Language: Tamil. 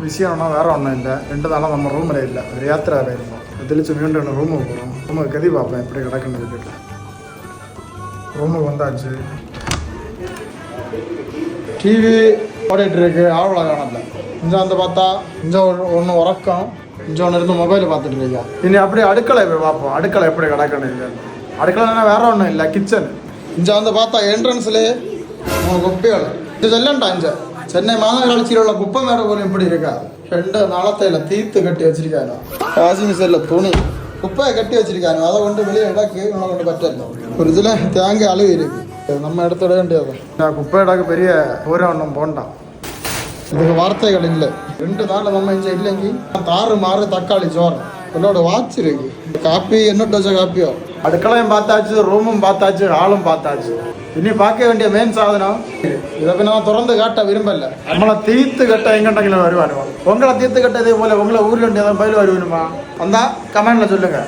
விஷயம்னா வேறு ஒன்றும் இல்லை. 2 நாளாக நம்ம ரூமில் இல்லை, ஒரு யாத்திரை இருந்தோம். தெளிச்சு மீண்டும் ரூமுக்கு போகிறோம். ரூமுக்கு கதி பார்ப்பேன் எப்படி கிடக்குன்னு வீட்டில். ரூமுக்கு வந்தாச்சு. டிவி ஓடிட்டு இருக்கு, ஆவலை காணல. இங்கே வந்து பார்த்தா இங்கே ஒன்று உறக்கம், இங்கே ஒன்று இருந்து மொபைல் பார்த்துட்டு இருக்கா. இனி அப்படியே அடுக்களை போய் பார்ப்போம், அடுக்களை எப்படி கிடக்குன்னு இல்லை. அடுக்கலைன்னா வேற ஒன்றும் இல்லை, கிச்சன். இங்கே வந்து பார்த்தா என்ட்ரன்ஸ்லேயே 3 குப்பைகள். இது சொல்லண்டா இங்கே சென்னை மாநகராட்சியில் உள்ள குப்பை மேடை போல இப்படி இருக்கா. 2 நாளத்தையில் தீர்த்து கட்டி வச்சிருக்காங்க. வாஷிங் மிஷினில் துணி குப்பையை கட்டி வச்சிருக்காங்க. அதை கொண்டு வெளியே இடக்கு இவனை கொண்டு பற்றிருக்கோம். ஒரு இதில் தேங்காய் அழுவி இருக்கு, நம்ம எடுத்துட வேண்டியது. நான் குப்பை இடக்கு பெரிய ஊரே ஒன்றும் போண்டான். இதுக்கு வார்த்தைகள் இல்லை. 2 நாள் நம்ம இங்கே இல்லைங்கி தாறு மாறு தக்காளி சோறு என்னோட வாட்ச் இருக்கு. காப்பி என்னட்டு வச்ச காப்பியோ. அடுக்களையும் பார்த்தாச்சு, ரூமும் பார்த்தாச்சு, ஆளும் பார்த்தாச்சு. இனி பார்க்க வேண்டிய மெயின் சாதனம் இதை நான் திறந்து காட்ட விரும்பல. நம்மளை தீர்த்து கட்ட எங்கண்டங்களை வருவானுவா. உங்களை தீர்த்து கட்ட இதே போல உங்களை ஊர்ல ஏதாவது பயில் வருவணுமா வந்தா கமெண்ட்ல சொல்லுங்க.